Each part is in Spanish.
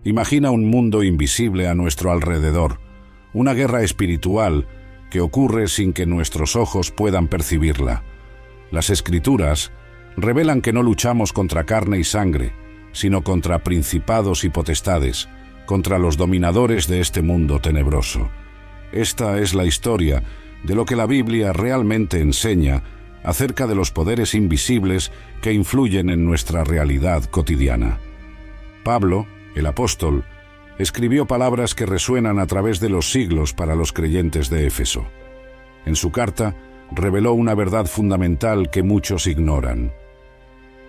Imagina un mundo invisible a nuestro alrededor, una guerra espiritual que ocurre sin que nuestros ojos puedan percibirla. Las Escrituras revelan que no luchamos contra carne y sangre, sino contra principados y potestades, contra los dominadores de este mundo tenebroso. Esta es la historia de lo que la Biblia realmente enseña acerca de los poderes invisibles que influyen en nuestra realidad cotidiana. Pablo, el apóstol, escribió palabras que resuenan a través de los siglos para los creyentes de Éfeso. En su carta, reveló una verdad fundamental que muchos ignoran.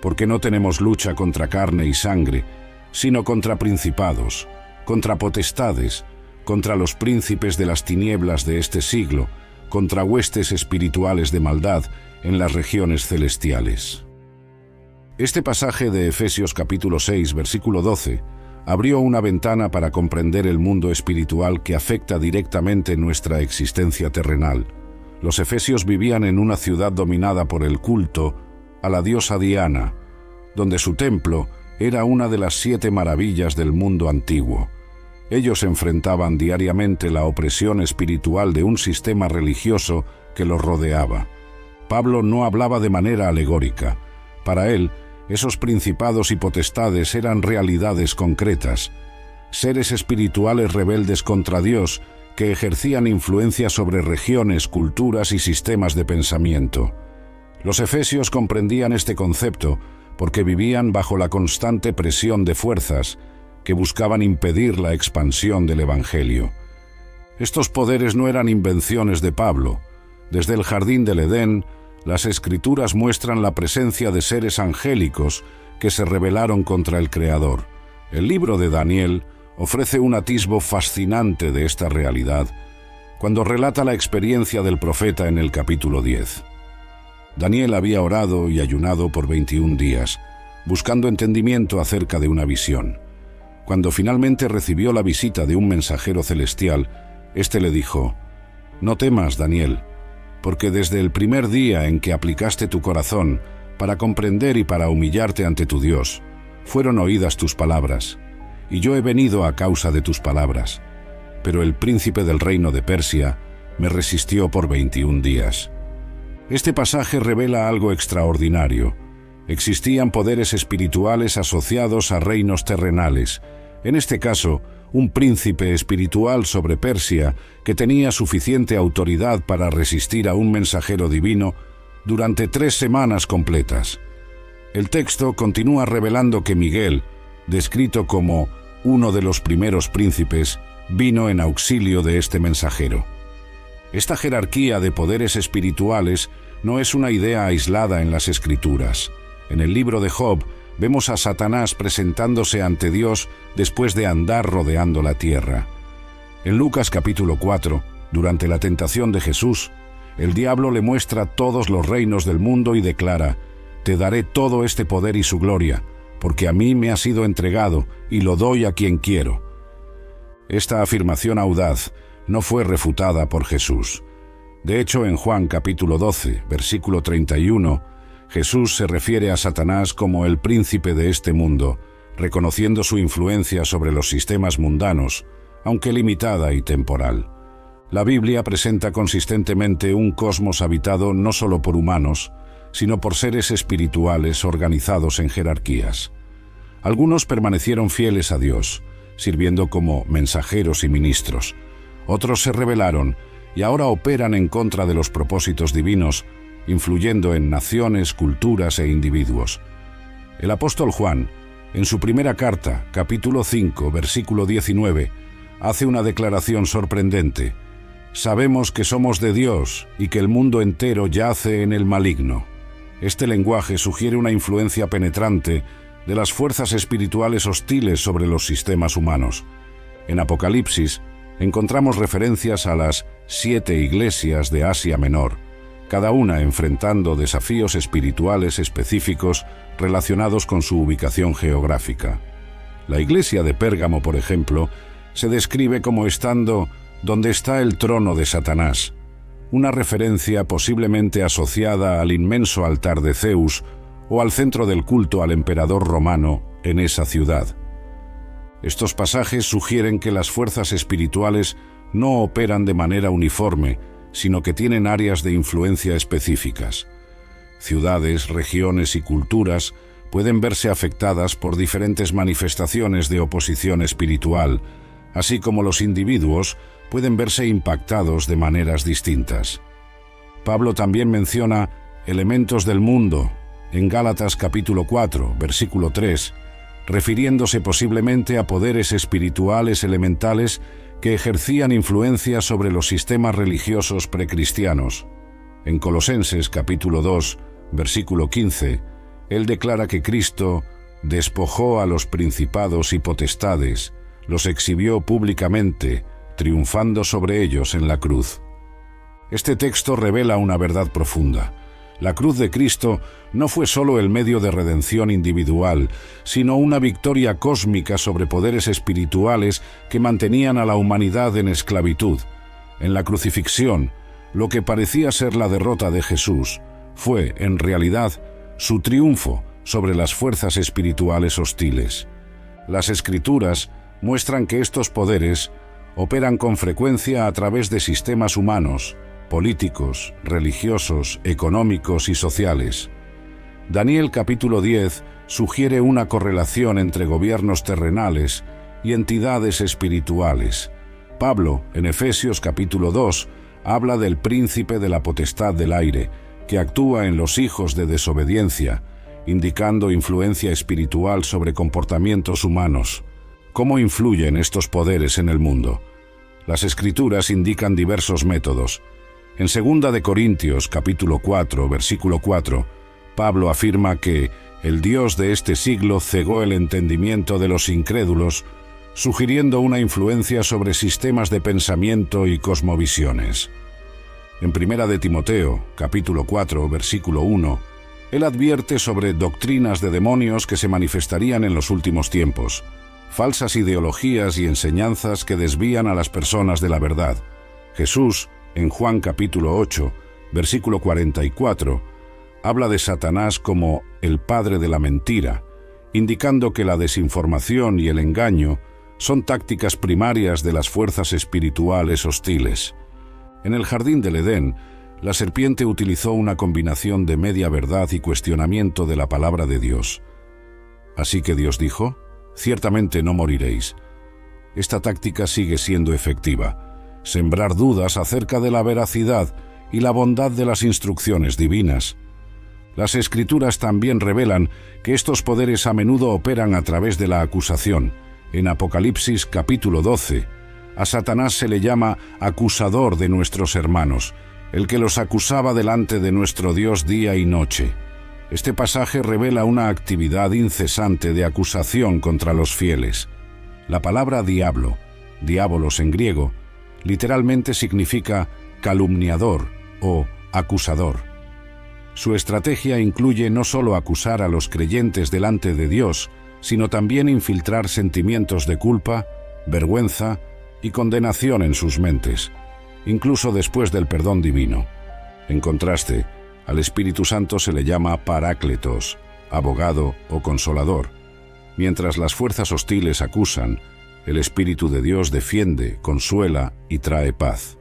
Porque no tenemos lucha contra carne y sangre, sino contra principados, contra potestades, contra los príncipes de las tinieblas de este siglo, contra huestes espirituales de maldad en las regiones celestiales. Este pasaje de Efesios capítulo 6, versículo 12, abrió una ventana para comprender el mundo espiritual que afecta directamente nuestra existencia terrenal. Los efesios vivían en una ciudad dominada por el culto a la diosa Diana, donde su templo era una de las 7 maravillas del mundo antiguo. Ellos enfrentaban diariamente la opresión espiritual de un sistema religioso que los rodeaba. Pablo no hablaba de manera alegórica. Para él, esos principados y potestades eran realidades concretas, seres espirituales rebeldes contra Dios que ejercían influencia sobre regiones, culturas y sistemas de pensamiento. Los efesios comprendían este concepto porque vivían bajo la constante presión de fuerzas que buscaban impedir la expansión del Evangelio. Estos poderes no eran invenciones de Pablo. Desde el jardín del Edén, las Escrituras muestran la presencia de seres angélicos que se rebelaron contra el Creador. El libro de Daniel ofrece un atisbo fascinante de esta realidad cuando relata la experiencia del profeta en el capítulo 10. Daniel había orado y ayunado por 21 días, buscando entendimiento acerca de una visión. Cuando finalmente recibió la visita de un mensajero celestial, éste le dijo: «No temas, Daniel, porque desde el primer día en que aplicaste tu corazón para comprender y para humillarte ante tu Dios, fueron oídas tus palabras, y yo he venido a causa de tus palabras. Pero el príncipe del reino de Persia me resistió por 21 días». Este pasaje revela algo extraordinario. Existían poderes espirituales asociados a reinos terrenales. En este caso, un príncipe espiritual sobre Persia que tenía suficiente autoridad para resistir a un mensajero divino durante 3 semanas completas. El texto continúa revelando que Miguel, descrito como uno de los primeros príncipes, vino en auxilio de este mensajero. Esta jerarquía de poderes espirituales no es una idea aislada en las Escrituras. En el libro de Job vemos a Satanás presentándose ante Dios después de andar rodeando la tierra. En Lucas capítulo 4, durante la tentación de Jesús, el diablo le muestra todos los reinos del mundo y declara: «Te daré todo este poder y su gloria, porque a mí me ha sido entregado y lo doy a quien quiero». Esta afirmación audaz no fue refutada por Jesús. De hecho, en Juan capítulo 12, versículo 31, Jesús se refiere a Satanás como el príncipe de este mundo, reconociendo su influencia sobre los sistemas mundanos, aunque limitada y temporal. La Biblia presenta consistentemente un cosmos habitado no solo por humanos, sino por seres espirituales organizados en jerarquías. Algunos permanecieron fieles a Dios, sirviendo como mensajeros y ministros. Otros se rebelaron y ahora operan en contra de los propósitos divinos, influyendo en naciones, culturas e individuos. El apóstol Juan, en su primera carta, capítulo 5, versículo 19, hace una declaración sorprendente: «Sabemos que somos de Dios y que el mundo entero yace en el maligno». Este lenguaje sugiere una influencia penetrante de las fuerzas espirituales hostiles sobre los sistemas humanos. En Apocalipsis encontramos referencias a las 7 iglesias de Asia Menor, cada una enfrentando desafíos espirituales específicos relacionados con su ubicación geográfica. La iglesia de Pérgamo, por ejemplo, se describe como estando donde está el trono de Satanás, una referencia posiblemente asociada al inmenso altar de Zeus o al centro del culto al emperador romano en esa ciudad. Estos pasajes sugieren que las fuerzas espirituales no operan de manera uniforme, sino que tienen áreas de influencia específicas. Ciudades, regiones y culturas pueden verse afectadas por diferentes manifestaciones de oposición espiritual, así como los individuos pueden verse impactados de maneras distintas. Pablo también menciona elementos del mundo en Gálatas capítulo 4, versículo 3, refiriéndose posiblemente a poderes espirituales elementales que ejercían influencia sobre los sistemas religiosos precristianos. En Colosenses capítulo 2, versículo 15, él declara que Cristo despojó a los principados y potestades, los exhibió públicamente, triunfando sobre ellos en la cruz. Este texto revela una verdad profunda. La cruz de Cristo no fue solo el medio de redención individual, sino una victoria cósmica sobre poderes espirituales que mantenían a la humanidad en esclavitud. En la crucifixión, lo que parecía ser la derrota de Jesús fue, en realidad, su triunfo sobre las fuerzas espirituales hostiles. Las Escrituras muestran que estos poderes operan con frecuencia a través de sistemas humanos, políticos, religiosos, económicos y sociales. Daniel capítulo 10 sugiere una correlación entre gobiernos terrenales y entidades espirituales. Pablo, en Efesios capítulo 2, habla del príncipe de la potestad del aire, que actúa en los hijos de desobediencia, indicando influencia espiritual sobre comportamientos humanos. ¿Cómo influyen estos poderes en el mundo? Las Escrituras indican diversos métodos. En 2 de Corintios, capítulo 4, versículo 4, Pablo afirma que el Dios de este siglo cegó el entendimiento de los incrédulos, sugiriendo una influencia sobre sistemas de pensamiento y cosmovisiones. En 1 de Timoteo, capítulo 4, versículo 1, él advierte sobre doctrinas de demonios que se manifestarían en los últimos tiempos, falsas ideologías y enseñanzas que desvían a las personas de la verdad. Jesús, en Juan capítulo 8, versículo 44, habla de Satanás como el padre de la mentira, indicando que la desinformación y el engaño son tácticas primarias de las fuerzas espirituales hostiles. En el jardín del Edén, la serpiente utilizó una combinación de media verdad y cuestionamiento de la palabra de Dios. Así que Dios dijo: «Ciertamente no moriréis». Esta táctica sigue siendo efectiva. Sembrar dudas acerca de la veracidad y la bondad de las instrucciones divinas. Las Escrituras también revelan que estos poderes a menudo operan a través de la acusación. En Apocalipsis capítulo 12, a Satanás se le llama acusador de nuestros hermanos, el que los acusaba delante de nuestro Dios día y noche. Este pasaje revela una actividad incesante de acusación contra los fieles. La palabra diablo, diabolos en griego, literalmente significa calumniador o acusador. Su estrategia incluye no solo acusar a los creyentes delante de Dios, sino también infiltrar sentimientos de culpa, vergüenza y condenación en sus mentes, incluso después del perdón divino. En contraste, al Espíritu Santo se le llama Parácletos, abogado o consolador. Mientras las fuerzas hostiles acusan, el Espíritu de Dios defiende, consuela y trae paz.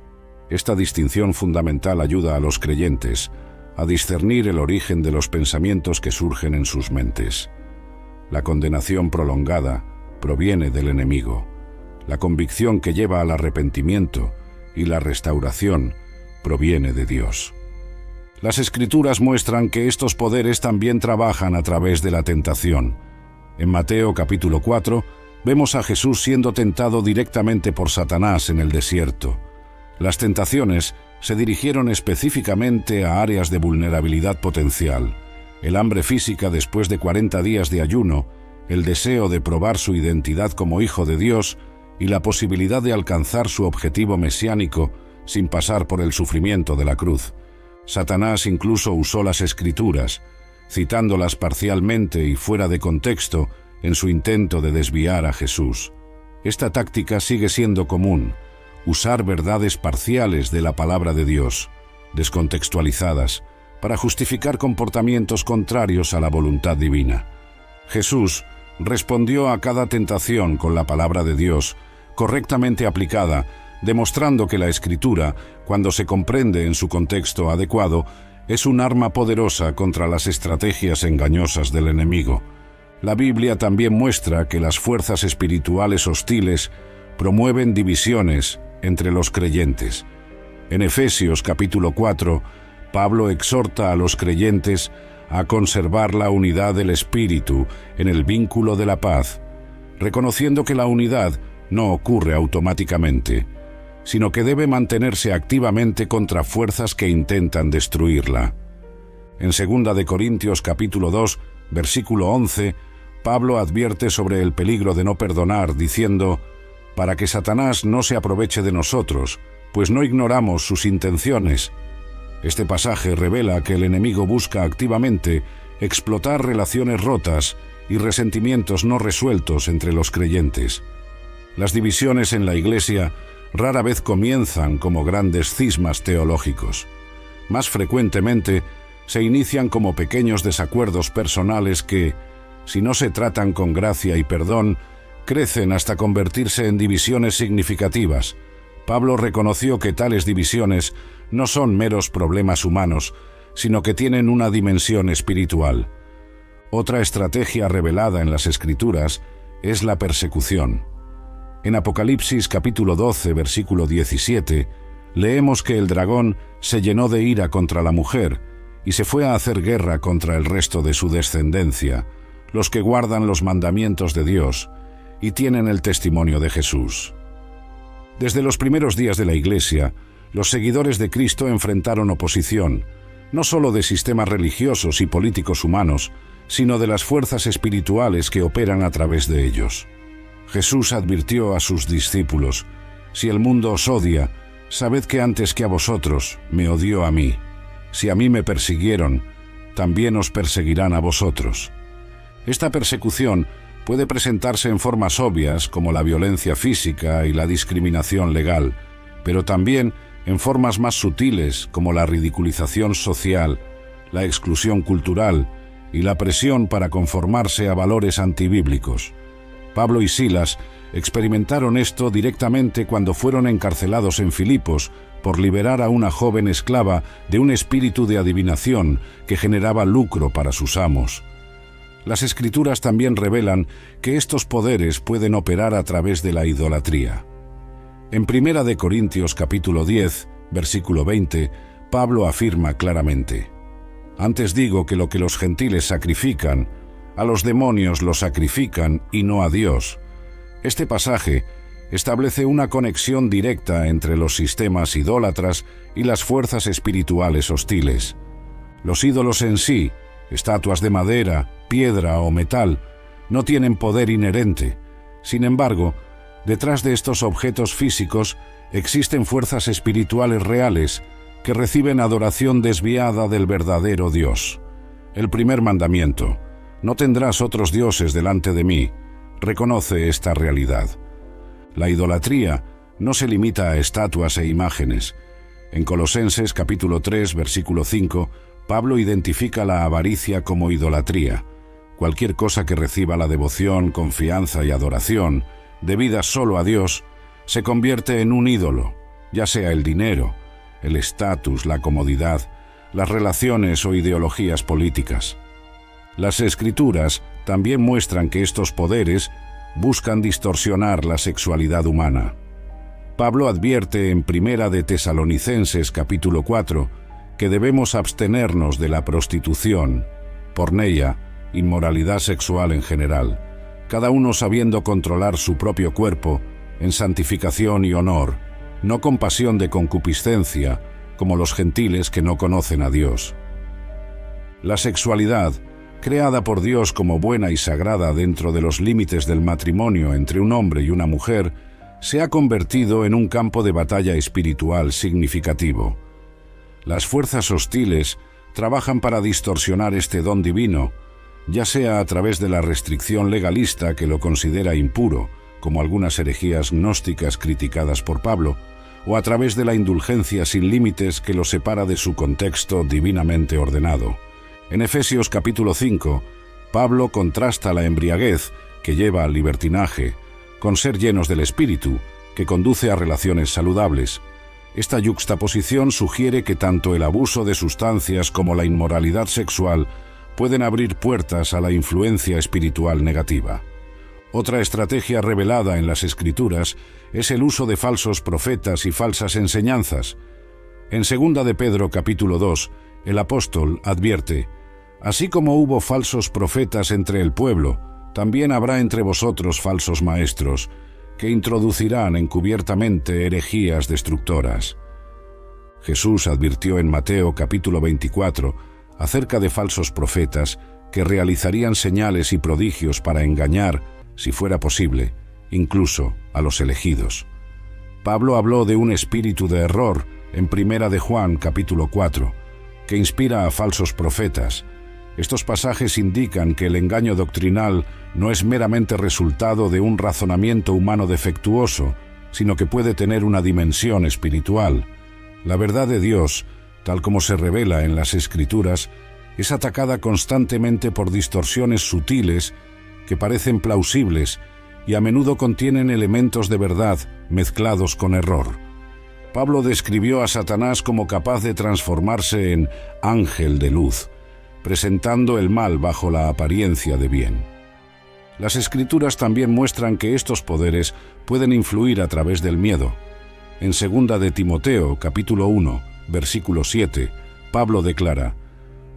Esta distinción fundamental ayuda a los creyentes a discernir el origen de los pensamientos que surgen en sus mentes. La condenación prolongada proviene del enemigo. La convicción que lleva al arrepentimiento y la restauración proviene de Dios. Las Escrituras muestran que estos poderes también trabajan a través de la tentación. En Mateo capítulo 4, vemos a Jesús siendo tentado directamente por Satanás en el desierto. Las tentaciones se dirigieron específicamente a áreas de vulnerabilidad potencial: el hambre física después de 40 días de ayuno, el deseo de probar su identidad como hijo de Dios y la posibilidad de alcanzar su objetivo mesiánico sin pasar por el sufrimiento de la cruz. Satanás incluso usó las Escrituras, citándolas parcialmente y fuera de contexto en su intento de desviar a Jesús. Esta táctica sigue siendo común: usar verdades parciales de la palabra de Dios, descontextualizadas, para justificar comportamientos contrarios a la voluntad divina. Jesús respondió a cada tentación con la palabra de Dios, correctamente aplicada, demostrando que la Escritura, cuando se comprende en su contexto adecuado, es un arma poderosa contra las estrategias engañosas del enemigo. La Biblia también muestra que las fuerzas espirituales hostiles promueven divisiones entre los creyentes. En Efesios capítulo 4, Pablo exhorta a los creyentes a conservar la unidad del Espíritu en el vínculo de la paz, reconociendo que la unidad no ocurre automáticamente, sino que debe mantenerse activamente contra fuerzas que intentan destruirla. En 2 Corintios capítulo 2, versículo 11, Pablo advierte sobre el peligro de no perdonar, diciendo: «Para que Satanás no se aproveche de nosotros, pues no ignoramos sus intenciones». Este pasaje revela que el enemigo busca activamente explotar relaciones rotas y resentimientos no resueltos entre los creyentes. Las divisiones en la Iglesia rara vez comienzan como grandes cismas teológicos. Más frecuentemente se inician como pequeños desacuerdos personales que, si no se tratan con gracia y perdón, crecen hasta convertirse en divisiones significativas. Pablo reconoció que tales divisiones no son meros problemas humanos, sino que tienen una dimensión espiritual. Otra estrategia revelada en las Escrituras es la persecución. En Apocalipsis capítulo 12, versículo 17, leemos que el dragón se llenó de ira contra la mujer y se fue a hacer guerra contra el resto de su descendencia, los que guardan los mandamientos de Dios y tienen el testimonio de Jesús. Desde los primeros días de la Iglesia, los seguidores de Cristo enfrentaron oposición, no solo de sistemas religiosos y políticos humanos, sino de las fuerzas espirituales que operan a través de ellos. Jesús advirtió a sus discípulos: «Si el mundo os odia, sabed que antes que a vosotros me odió a mí. Si a mí me persiguieron, también os perseguirán a vosotros». Esta persecución puede presentarse en formas obvias como la violencia física y la discriminación legal, pero también en formas más sutiles como la ridiculización social, la exclusión cultural y la presión para conformarse a valores antibíblicos. Pablo y Silas experimentaron esto directamente cuando fueron encarcelados en Filipos por liberar a una joven esclava de un espíritu de adivinación que generaba lucro para sus amos. Las Escrituras también revelan que estos poderes pueden operar a través de la idolatría. En 1 Corintios capítulo 10, versículo 20, Pablo afirma claramente: «Antes digo que lo que los gentiles sacrifican, a los demonios lo sacrifican y no a Dios». Este pasaje establece una conexión directa entre los sistemas idólatras y las fuerzas espirituales hostiles. Los ídolos en sí, estatuas de madera, piedra o metal, no tienen poder inherente. Sin embargo, detrás de estos objetos físicos existen fuerzas espirituales reales que reciben adoración desviada del verdadero Dios. El primer mandamiento: «No tendrás otros dioses delante de mí», reconoce esta realidad. La idolatría no se limita a estatuas e imágenes. En Colosenses capítulo 3, versículo 5, Pablo identifica la avaricia como idolatría. Cualquier cosa que reciba la devoción, confianza y adoración debida solo a Dios se convierte en un ídolo, ya sea el dinero, el estatus, la comodidad, las relaciones o ideologías políticas. Las Escrituras también muestran que estos poderes buscan distorsionar la sexualidad humana. Pablo advierte en 1 de Tesalonicenses capítulo 4 que debemos abstenernos de la prostitución, porneia, inmoralidad sexual en general, cada uno sabiendo controlar su propio cuerpo en santificación y honor, no con pasión de concupiscencia, como los gentiles que no conocen a Dios. La sexualidad, creada por Dios como buena y sagrada dentro de los límites del matrimonio entre un hombre y una mujer, se ha convertido en un campo de batalla espiritual significativo. Las fuerzas hostiles trabajan para distorsionar este don divino, ya sea a través de la restricción legalista que lo considera impuro, como algunas herejías gnósticas criticadas por Pablo, o a través de la indulgencia sin límites que lo separa de su contexto divinamente ordenado. En Efesios capítulo 5, Pablo contrasta la embriaguez que lleva al libertinaje, con ser llenos del Espíritu, que conduce a relaciones saludables. Esta yuxtaposición sugiere que tanto el abuso de sustancias como la inmoralidad sexual pueden abrir puertas a la influencia espiritual negativa. Otra estrategia revelada en las Escrituras es el uso de falsos profetas y falsas enseñanzas. En 2 de Pedro capítulo 2, el apóstol advierte: «Así como hubo falsos profetas entre el pueblo, también habrá entre vosotros falsos maestros, que introducirán encubiertamente herejías destructoras». Jesús advirtió en Mateo capítulo 24 acerca de falsos profetas que realizarían señales y prodigios para engañar, si fuera posible, incluso a los elegidos. Pablo habló de un espíritu de error en 1 de Juan capítulo 4, que inspira a falsos profetas. Estos pasajes indican que el engaño doctrinal no es meramente resultado de un razonamiento humano defectuoso, sino que puede tener una dimensión espiritual. La verdad de Dios, tal como se revela en las Escrituras, es atacada constantemente por distorsiones sutiles que parecen plausibles y a menudo contienen elementos de verdad mezclados con error. Pablo describió a Satanás como capaz de transformarse en ángel de luz, presentando el mal bajo la apariencia de bien. Las Escrituras también muestran que estos poderes pueden influir a través del miedo. En 2 de Timoteo, capítulo 1, versículo 7, Pablo declara: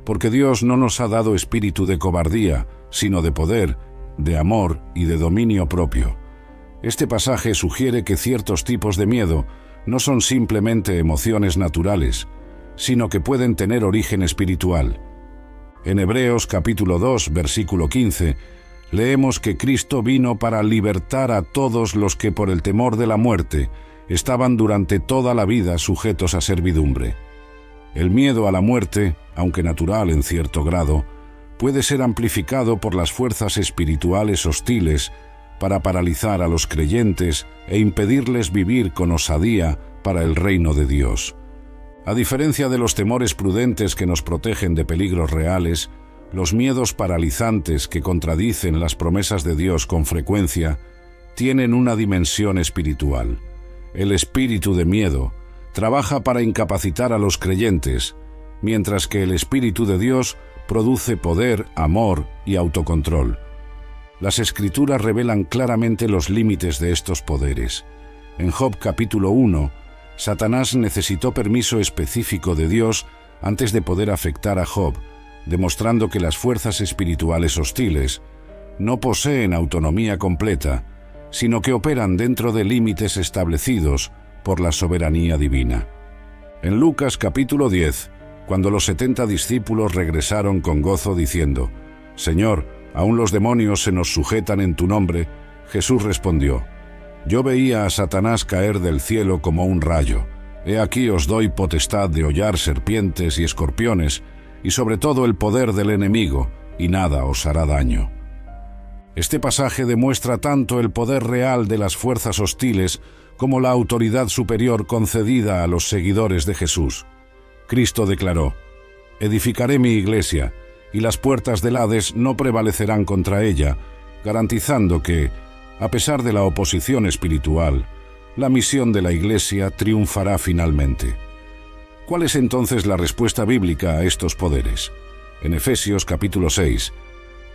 «Porque Dios no nos ha dado espíritu de cobardía, sino de poder, de amor y de dominio propio». Este pasaje sugiere que ciertos tipos de miedo no son simplemente emociones naturales, sino que pueden tener origen espiritual. En Hebreos capítulo 2, versículo 15, leemos que Cristo vino para libertar a todos los que por el temor de la muerte estaban durante toda la vida sujetos a servidumbre. El miedo a la muerte, aunque natural en cierto grado, puede ser amplificado por las fuerzas espirituales hostiles para paralizar a los creyentes e impedirles vivir con osadía para el reino de Dios. A diferencia de los temores prudentes que nos protegen de peligros reales, los miedos paralizantes que contradicen las promesas de Dios con frecuencia tienen una dimensión espiritual. El espíritu de miedo trabaja para incapacitar a los creyentes, mientras que el Espíritu de Dios produce poder, amor y autocontrol. Las Escrituras revelan claramente los límites de estos poderes. En Job capítulo 1, Satanás necesitó permiso específico de Dios antes de poder afectar a Job, demostrando que las fuerzas espirituales hostiles no poseen autonomía completa, sino que operan dentro de límites establecidos por la soberanía divina. En Lucas capítulo 10, cuando los 70 discípulos regresaron con gozo diciendo: «Señor, aún los demonios se nos sujetan en tu nombre», Jesús respondió: «Yo veía a Satanás caer del cielo como un rayo. He aquí os doy potestad de hollar serpientes y escorpiones, y sobre todo el poder del enemigo, y nada os hará daño». Este pasaje demuestra tanto el poder real de las fuerzas hostiles como la autoridad superior concedida a los seguidores de Jesús. Cristo declaró: «Edificaré mi iglesia, y las puertas del Hades no prevalecerán contra ella», garantizando que, a pesar de la oposición espiritual, la misión de la iglesia triunfará finalmente. ¿Cuál es entonces la respuesta bíblica a estos poderes? En Efesios capítulo 6,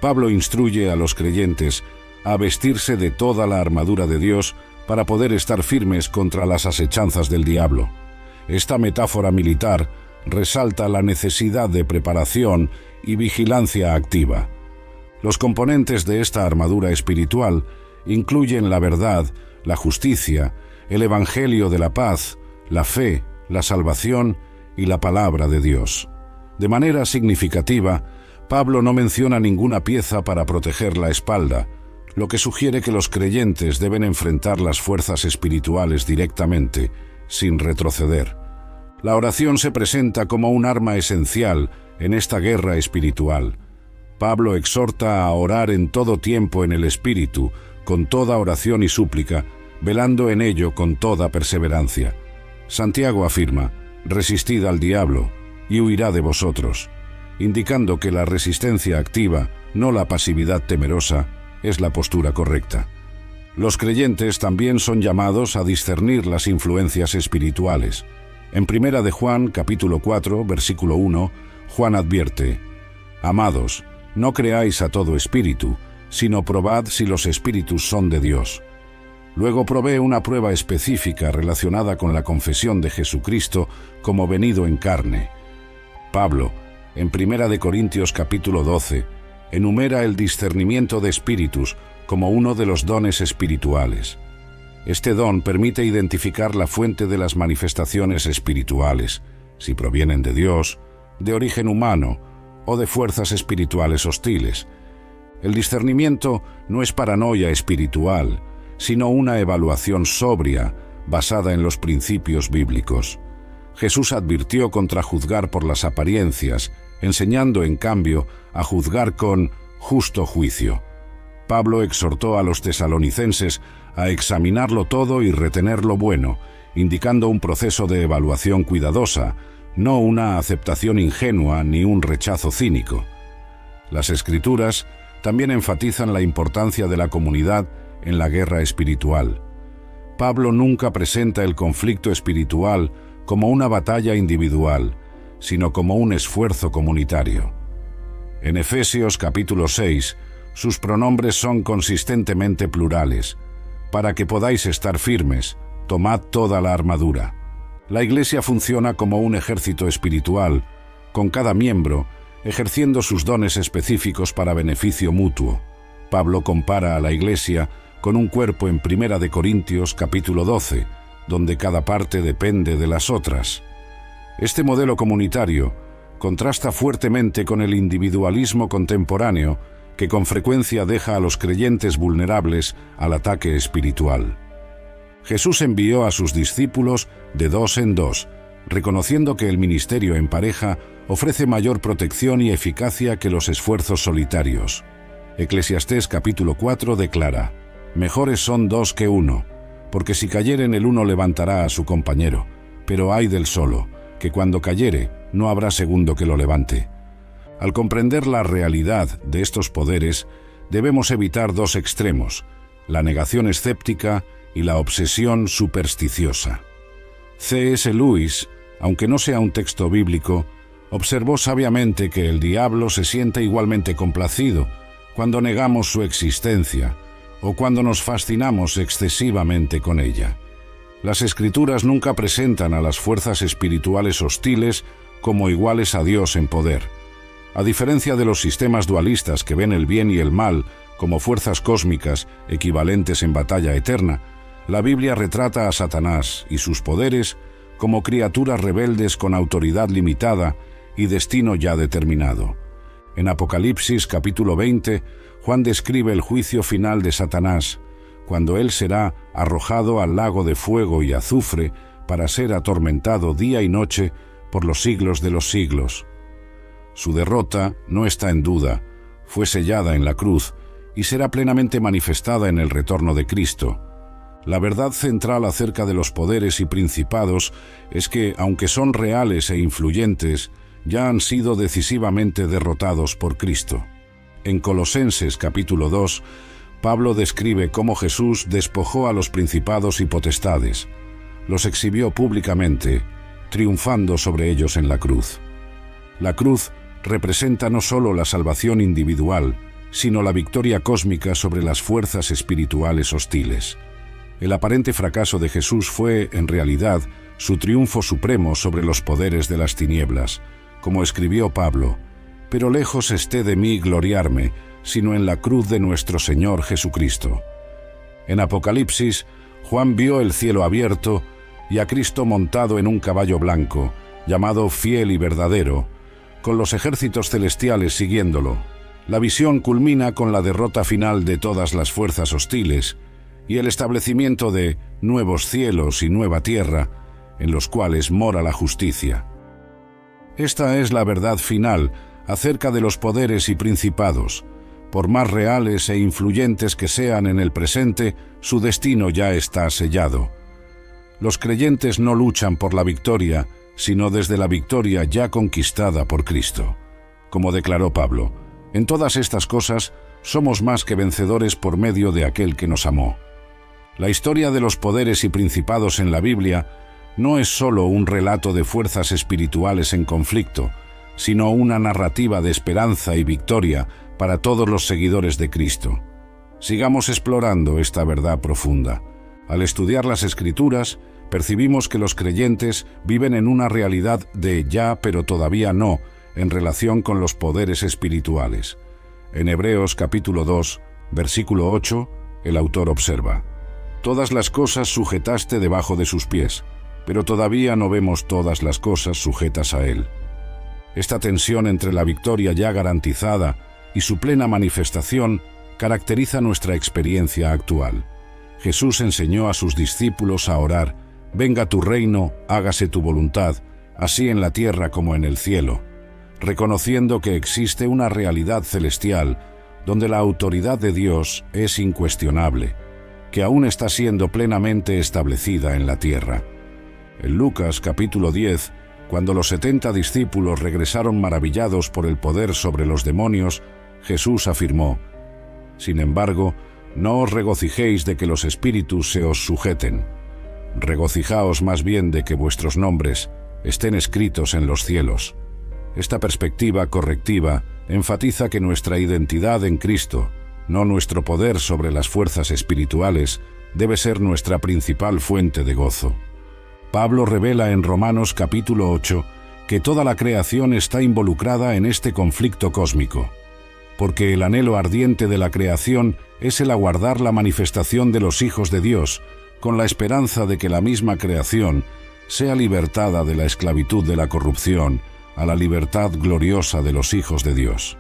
Pablo instruye a los creyentes a vestirse de toda la armadura de Dios para poder estar firmes contra las asechanzas del diablo. Esta metáfora militar resalta la necesidad de preparación y vigilancia activa. Los componentes de esta armadura espiritual incluyen la verdad, la justicia, el evangelio de la paz, la fe, la salvación y la palabra de Dios. De manera significativa, Pablo no menciona ninguna pieza para proteger la espalda, lo que sugiere que los creyentes deben enfrentar las fuerzas espirituales directamente, sin retroceder. La oración se presenta como un arma esencial en esta guerra espiritual. Pablo exhorta a orar en todo tiempo en el Espíritu, con toda oración y súplica, velando en ello con toda perseverancia. Santiago afirma: «Resistid al diablo, y huirá de vosotros», indicando que la resistencia activa, no la pasividad temerosa, es la postura correcta. Los creyentes también son llamados a discernir las influencias espirituales. En 1 de Juan, capítulo 4, versículo 1, Juan advierte: «Amados, no creáis a todo espíritu, sino probad si los espíritus son de Dios». Luego provee una prueba específica relacionada con la confesión de Jesucristo como venido en carne. Pablo, en 1 de Corintios capítulo 12, enumera el discernimiento de espíritus como uno de los dones espirituales. Este don permite identificar la fuente de las manifestaciones espirituales, si provienen de Dios, de origen humano o de fuerzas espirituales hostiles. El discernimiento no es paranoia espiritual, sino una evaluación sobria, basada en los principios bíblicos. Jesús advirtió contra juzgar por las apariencias, enseñando, en cambio, a juzgar con justo juicio. Pablo exhortó a los tesalonicenses a examinarlo todo y retener lo bueno, indicando un proceso de evaluación cuidadosa, no una aceptación ingenua ni un rechazo cínico. Las Escrituras también enfatizan la importancia de la comunidad en la guerra espiritual. Pablo nunca presenta el conflicto espiritual como una batalla individual, sino como un esfuerzo comunitario. En Efesios capítulo 6, sus pronombres son consistentemente plurales. Para que podáis estar firmes, tomad toda la armadura. La Iglesia funciona como un ejército espiritual, con cada miembro ejerciendo sus dones específicos para beneficio mutuo. Pablo compara a la Iglesia con un cuerpo en 1 de Corintios capítulo 12, donde cada parte depende de las otras. Este modelo comunitario contrasta fuertemente con el individualismo contemporáneo que con frecuencia deja a los creyentes vulnerables al ataque espiritual. Jesús envió a sus discípulos de dos en dos, reconociendo que el ministerio en pareja ofrece mayor protección y eficacia que los esfuerzos solitarios. Eclesiastés capítulo 4 declara: «Mejores son dos que uno, porque si cayeren el uno levantará a su compañero, pero ay del solo, que cuando cayere no habrá segundo que lo levante». Al comprender la realidad de estos poderes, debemos evitar dos extremos: la negación escéptica y la obsesión supersticiosa. C.S. Lewis, aunque no sea un texto bíblico, observó sabiamente que el diablo se siente igualmente complacido cuando negamos su existencia o cuando nos fascinamos excesivamente con ella. Las Escrituras nunca presentan a las fuerzas espirituales hostiles como iguales a Dios en poder. A diferencia de los sistemas dualistas que ven el bien y el mal como fuerzas cósmicas equivalentes en batalla eterna, la Biblia retrata a Satanás y sus poderes como criaturas rebeldes con autoridad limitada y destino ya determinado. En Apocalipsis capítulo 20, Juan describe el juicio final de Satanás, cuando él será arrojado al lago de fuego y azufre para ser atormentado día y noche por los siglos de los siglos. Su derrota no está en duda, fue sellada en la cruz y será plenamente manifestada en el retorno de Cristo. La verdad central acerca de los poderes y principados es que, aunque son reales e influyentes, ya han sido decisivamente derrotados por Cristo. En Colosenses capítulo 2, Pablo describe cómo Jesús despojó a los principados y potestades, los exhibió públicamente, triunfando sobre ellos en la cruz. La cruz representa no solo la salvación individual, sino la victoria cósmica sobre las fuerzas espirituales hostiles. El aparente fracaso de Jesús fue, en realidad, su triunfo supremo sobre los poderes de las tinieblas, como escribió Pablo: «Pero lejos esté de mí gloriarme, sino en la cruz de nuestro Señor Jesucristo». En Apocalipsis, Juan vio el cielo abierto y a Cristo montado en un caballo blanco, llamado Fiel y Verdadero, con los ejércitos celestiales siguiéndolo. La visión culmina con la derrota final de todas las fuerzas hostiles y el establecimiento de nuevos cielos y nueva tierra, en los cuales mora la justicia. Esta es la verdad final acerca de los poderes y principados. Por más reales e influyentes que sean en el presente, su destino ya está sellado. Los creyentes no luchan por la victoria, sino desde la victoria ya conquistada por Cristo. Como declaró Pablo: «En todas estas cosas somos más que vencedores por medio de aquel que nos amó. La historia de los poderes y principados en la Biblia no es solo un relato de fuerzas espirituales en conflicto, sino una narrativa de esperanza y victoria para todos los seguidores de Cristo. Sigamos explorando esta verdad profunda. Al estudiar las Escrituras, percibimos que los creyentes viven en una realidad de ya pero todavía no en relación con los poderes espirituales. En Hebreos capítulo 2, versículo 8, el autor observa: «Todas las cosas sujetaste debajo de sus pies, pero todavía no vemos todas las cosas sujetas a él». Esta tensión entre la victoria ya garantizada y su plena manifestación caracteriza nuestra experiencia actual. Jesús enseñó a sus discípulos a orar: «Venga tu reino, hágase tu voluntad, así en la tierra como en el cielo», reconociendo que existe una realidad celestial donde la autoridad de Dios es incuestionable, que aún está siendo plenamente establecida en la tierra. En Lucas capítulo 10, cuando los 70 discípulos regresaron maravillados por el poder sobre los demonios, Jesús afirmó: «Sin embargo, no os regocijéis de que los espíritus se os sujeten. Regocijaos más bien de que vuestros nombres estén escritos en los cielos». Esta perspectiva correctiva enfatiza que nuestra identidad en Cristo, no nuestro poder sobre las fuerzas espirituales, debe ser nuestra principal fuente de gozo. Pablo revela en Romanos capítulo 8 que toda la creación está involucrada en este conflicto cósmico, porque el anhelo ardiente de la creación es el aguardar la manifestación de los hijos de Dios, con la esperanza de que la misma creación sea libertada de la esclavitud de la corrupción a la libertad gloriosa de los hijos de Dios.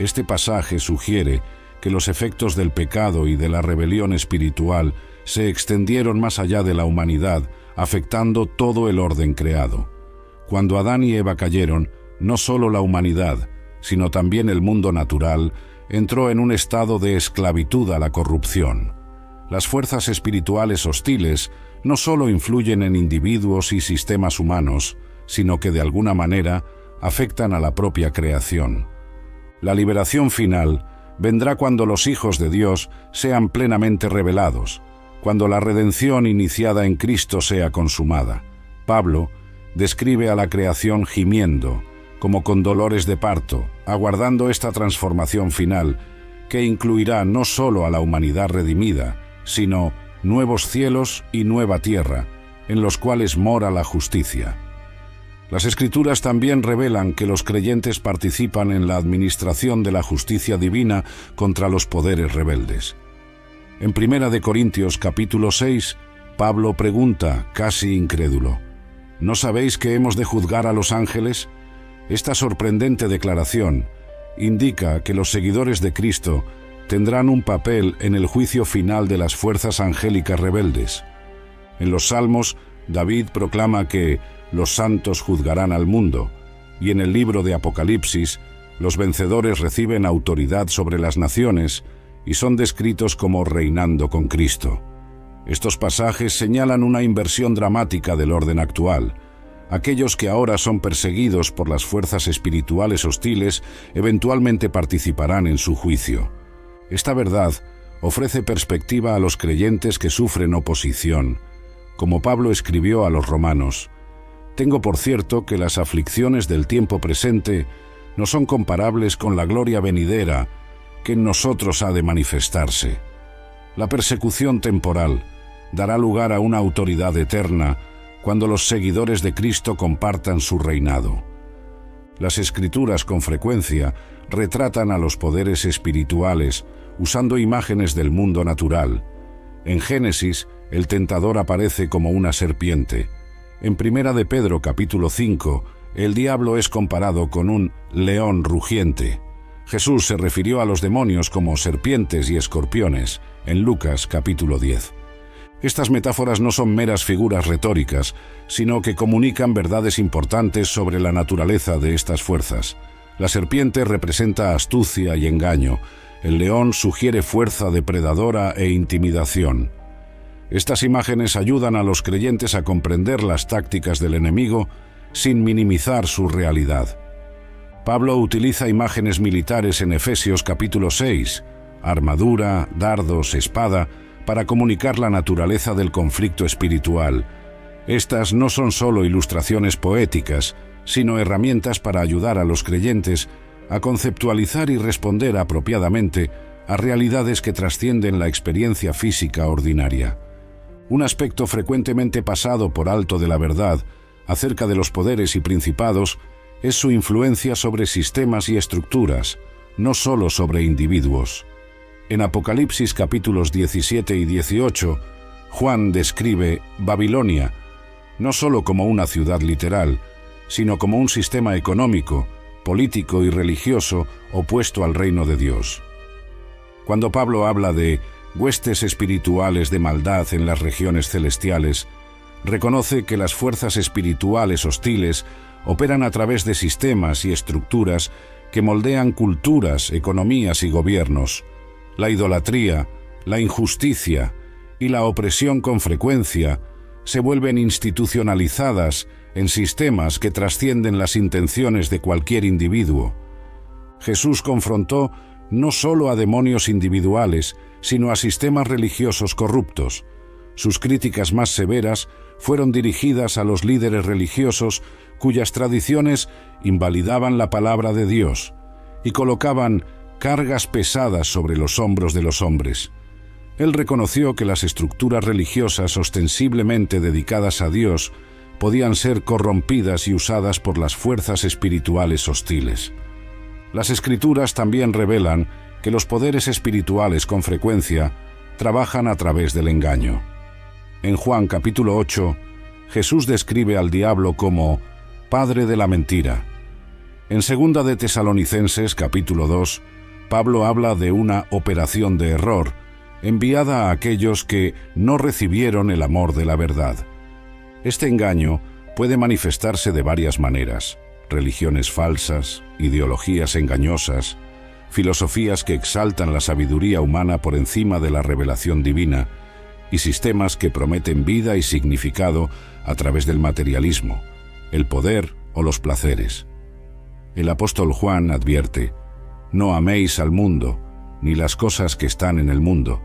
Este pasaje sugiere que los efectos del pecado y de la rebelión espiritual se extendieron más allá de la humanidad, afectando todo el orden creado. Cuando Adán y Eva cayeron, no solo la humanidad, sino también el mundo natural, entró en un estado de esclavitud a la corrupción. Las fuerzas espirituales hostiles no solo influyen en individuos y sistemas humanos, sino que de alguna manera afectan a la propia creación. La liberación final vendrá cuando los hijos de Dios sean plenamente revelados, cuando la redención iniciada en Cristo sea consumada. Pablo describe a la creación gimiendo, como con dolores de parto, aguardando esta transformación final, que incluirá no solo a la humanidad redimida, sino nuevos cielos y nueva tierra, en los cuales mora la justicia. Las Escrituras también revelan que los creyentes participan en la administración de la justicia divina contra los poderes rebeldes. En 1 Corintios capítulo 6, Pablo pregunta, casi incrédulo: ¿no sabéis que hemos de juzgar a los ángeles? Esta sorprendente declaración indica que los seguidores de Cristo tendrán un papel en el juicio final de las fuerzas angélicas rebeldes. En los Salmos, David proclama que los santos juzgarán al mundo, y en el libro de Apocalipsis, los vencedores reciben autoridad sobre las naciones y son descritos como reinando con Cristo. Estos pasajes señalan una inversión dramática del orden actual. Aquellos que ahora son perseguidos por las fuerzas espirituales hostiles eventualmente participarán en su juicio. Esta verdad ofrece perspectiva a los creyentes que sufren oposición. Como Pablo escribió a los romanos: «Tengo por cierto que las aflicciones del tiempo presente no son comparables con la gloria venidera que en nosotros ha de manifestarse». La persecución temporal dará lugar a una autoridad eterna cuando los seguidores de Cristo compartan su reinado. Las Escrituras con frecuencia retratan a los poderes espirituales usando imágenes del mundo natural. En Génesis, el tentador aparece como una serpiente. En 1 Pedro capítulo 5, el diablo es comparado con un león rugiente. Jesús se refirió a los demonios como serpientes y escorpiones en Lucas capítulo 10. Estas metáforas no son meras figuras retóricas, sino que comunican verdades importantes sobre la naturaleza de estas fuerzas. La serpiente representa astucia y engaño. El león sugiere fuerza depredadora e intimidación. Estas imágenes ayudan a los creyentes a comprender las tácticas del enemigo sin minimizar su realidad. Pablo utiliza imágenes militares en Efesios capítulo 6, armadura, dardos, espada, para comunicar la naturaleza del conflicto espiritual. Estas no son solo ilustraciones poéticas, sino herramientas para ayudar a los creyentes a conceptualizar y responder apropiadamente a realidades que trascienden la experiencia física ordinaria. Un aspecto frecuentemente pasado por alto de la verdad acerca de los poderes y principados es su influencia sobre sistemas y estructuras, no solo sobre individuos. En Apocalipsis capítulos 17 y 18, Juan describe Babilonia no solo como una ciudad literal, sino como un sistema económico, político y religioso opuesto al reino de Dios. Cuando Pablo habla de huestes espirituales de maldad en las regiones celestiales, reconoce que las fuerzas espirituales hostiles operan a través de sistemas y estructuras que moldean culturas, economías y gobiernos. La idolatría, la injusticia y la opresión con frecuencia se vuelven institucionalizadas en sistemas que trascienden las intenciones de cualquier individuo. Jesús confrontó no solo a demonios individuales, sino a sistemas religiosos corruptos. Sus críticas más severas fueron dirigidas a los líderes religiosos cuyas tradiciones invalidaban la palabra de Dios y colocaban cargas pesadas sobre los hombros de los hombres. Él reconoció que las estructuras religiosas ostensiblemente dedicadas a Dios podían ser corrompidas y usadas por las fuerzas espirituales hostiles. Las Escrituras también revelan que los poderes espirituales con frecuencia trabajan a través del engaño. En Juan capítulo 8, Jesús describe al diablo como padre de la mentira. En 2 de Tesalonicenses capítulo 2, Pablo habla de una operación de error enviada a aquellos que no recibieron el amor de la verdad. Este engaño puede manifestarse de varias maneras: religiones falsas, ideologías engañosas, filosofías que exaltan la sabiduría humana por encima de la revelación divina, y sistemas que prometen vida y significado a través del materialismo, el poder o los placeres. El apóstol Juan advierte: no améis al mundo, ni las cosas que están en el mundo,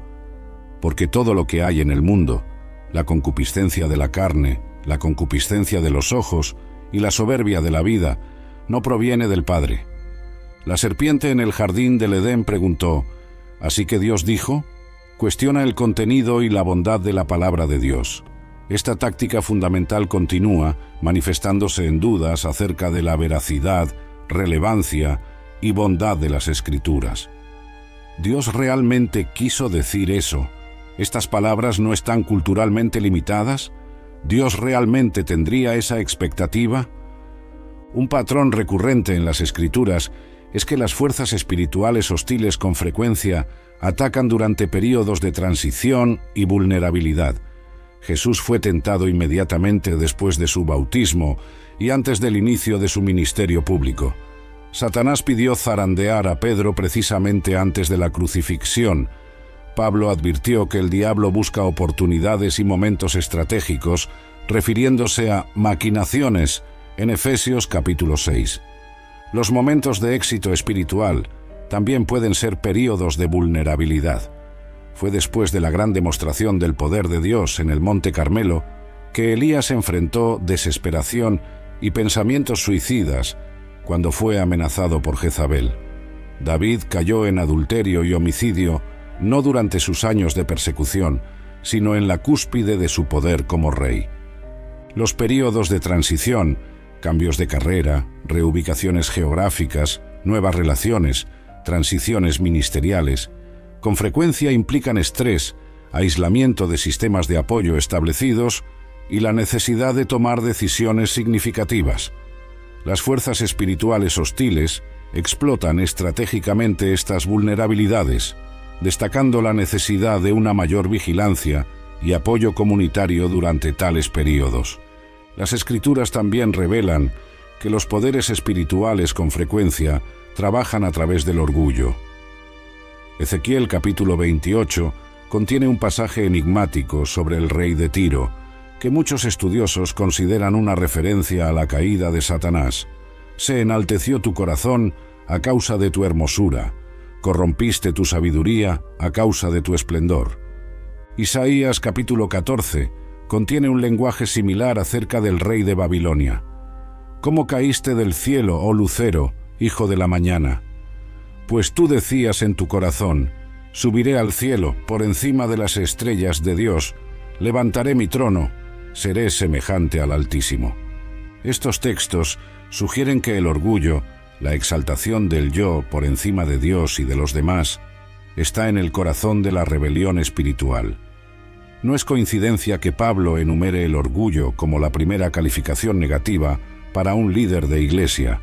porque todo lo que hay en el mundo, la concupiscencia de la carne, la concupiscencia de los ojos y la soberbia de la vida, no proviene del Padre. La serpiente en el jardín del Edén preguntó: ¿así que Dios dijo? Cuestiona el contenido y la bondad de la palabra de Dios. Esta táctica fundamental continúa manifestándose en dudas acerca de la veracidad, relevancia y bondad de las Escrituras. ¿Dios realmente quiso decir eso? ¿Estas palabras no están culturalmente limitadas? ¿Dios realmente tendría esa expectativa? Un patrón recurrente en las Escrituras es que las fuerzas espirituales hostiles con frecuencia atacan durante períodos de transición y vulnerabilidad. Jesús fue tentado inmediatamente después de su bautismo y antes del inicio de su ministerio público. Satanás pidió zarandear a Pedro precisamente antes de la crucifixión. Pablo advirtió que el diablo busca oportunidades y momentos estratégicos, refiriéndose a maquinaciones en Efesios capítulo 6. Los momentos de éxito espiritual también pueden ser períodos de vulnerabilidad. Fue después de la gran demostración del poder de Dios en el Monte Carmelo que Elías enfrentó desesperación y pensamientos suicidas cuando fue amenazado por Jezabel. David cayó en adulterio y homicidio no durante sus años de persecución, sino en la cúspide de su poder como rey. Los períodos de transición, cambios de carrera, reubicaciones geográficas, nuevas relaciones, transiciones ministeriales, con frecuencia implican estrés, aislamiento de sistemas de apoyo establecidos y la necesidad de tomar decisiones significativas. Las fuerzas espirituales hostiles explotan estratégicamente estas vulnerabilidades, destacando la necesidad de una mayor vigilancia y apoyo comunitario durante tales períodos. Las Escrituras también revelan que los poderes espirituales con frecuencia trabajan a través del orgullo. Ezequiel capítulo 28 contiene un pasaje enigmático sobre el rey de Tiro, que muchos estudiosos consideran una referencia a la caída de Satanás. Se enalteció tu corazón a causa de tu hermosura, corrompiste tu sabiduría a causa de tu esplendor. Isaías capítulo 14 contiene un lenguaje similar acerca del rey de Babilonia. ¿Cómo caíste del cielo, oh lucero, hijo de la mañana? Pues tú decías en tu corazón: subiré al cielo, por encima de las estrellas de Dios, levantaré mi trono, seré semejante al Altísimo. Estos textos sugieren que el orgullo, la exaltación del yo por encima de Dios y de los demás, está en el corazón de la rebelión espiritual. No es coincidencia que Pablo enumere el orgullo como la primera calificación negativa para un líder de iglesia,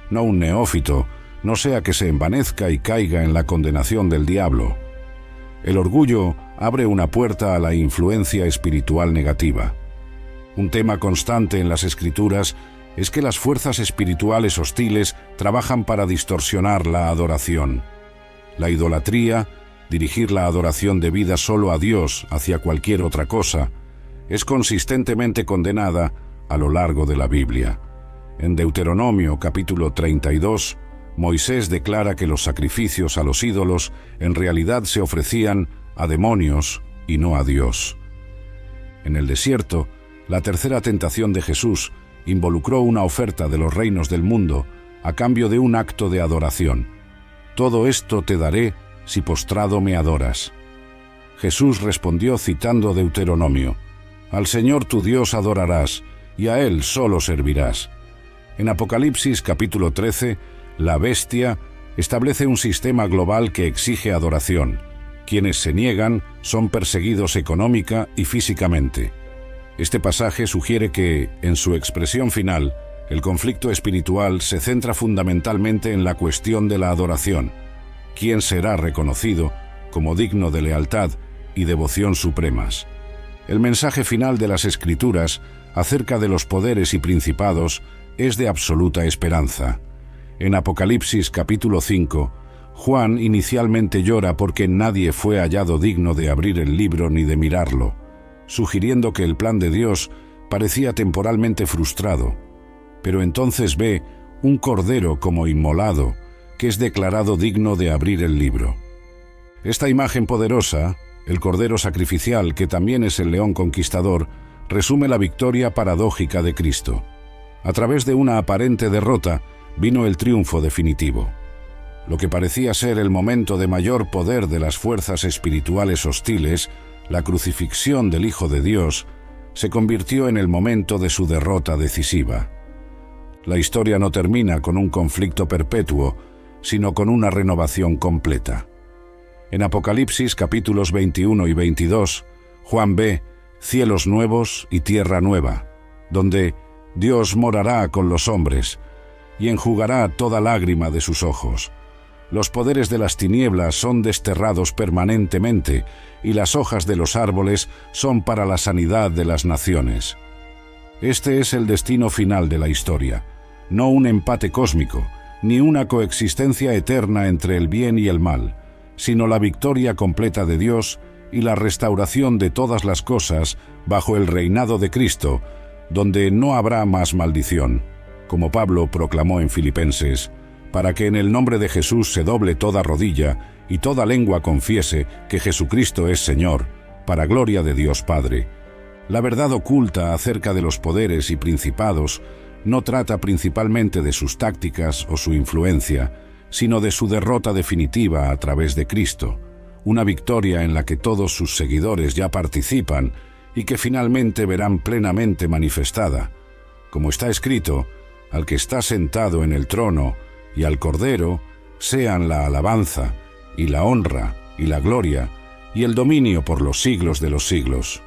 no un neófito, no sea que se envanezca y caiga en la condenación del diablo. El orgullo abre una puerta a la influencia espiritual negativa. Un tema constante en las Escrituras es que las fuerzas espirituales hostiles trabajan para distorsionar la adoración. La idolatría, dirigir la adoración debida solo a Dios hacia cualquier otra cosa, es consistentemente condenada a lo largo de la Biblia. En Deuteronomio capítulo 32, Moisés declara que los sacrificios a los ídolos en realidad se ofrecían a demonios y no a Dios. En el desierto, la tercera tentación de Jesús involucró una oferta de los reinos del mundo a cambio de un acto de adoración. Todo esto te daré si postrado me adoras. Jesús respondió citando Deuteronomio: al Señor tu Dios adorarás, y a Él solo servirás. En Apocalipsis capítulo 13, la bestia establece un sistema global que exige adoración. Quienes se niegan son perseguidos económica y físicamente. Este pasaje sugiere que, en su expresión final, el conflicto espiritual se centra fundamentalmente en la cuestión de la adoración. ¿Quién será reconocido como digno de lealtad y devoción supremas? El mensaje final de las Escrituras acerca de los poderes y principados es de absoluta esperanza. En Apocalipsis capítulo 5, Juan inicialmente llora porque nadie fue hallado digno de abrir el libro ni de mirarlo, sugiriendo que el plan de Dios parecía temporalmente frustrado. Pero entonces ve un cordero como inmolado, que es declarado digno de abrir el libro. Esta imagen poderosa, el cordero sacrificial, que también es el león conquistador, resume la victoria paradójica de Cristo. A través de una aparente derrota, vino el triunfo definitivo. Lo que parecía ser el momento de mayor poder de las fuerzas espirituales hostiles, la crucifixión del Hijo de Dios, se convirtió en el momento de su derrota decisiva. La historia no termina con un conflicto perpetuo, sino con una renovación completa. En Apocalipsis capítulos 21 y 22, Juan ve cielos nuevos y tierra nueva, donde Dios morará con los hombres y enjugará toda lágrima de sus ojos. Los poderes de las tinieblas son desterrados permanentemente y las hojas de los árboles son para la sanidad de las naciones. Este es el destino final de la historia, no un empate cósmico, ni una coexistencia eterna entre el bien y el mal, sino la victoria completa de Dios y la restauración de todas las cosas bajo el reinado de Cristo, donde no habrá más maldición, como Pablo proclamó en Filipenses, para que en el nombre de Jesús se doble toda rodilla y toda lengua confiese que Jesucristo es Señor, para gloria de Dios Padre. La verdad oculta acerca de los poderes y principados no trata principalmente de sus tácticas o su influencia, sino de su derrota definitiva a través de Cristo, una victoria en la que todos sus seguidores ya participan y que finalmente verán plenamente manifestada. Como está escrito, al que está sentado en el trono y al Cordero sean la alabanza y la honra y la gloria y el dominio por los siglos de los siglos.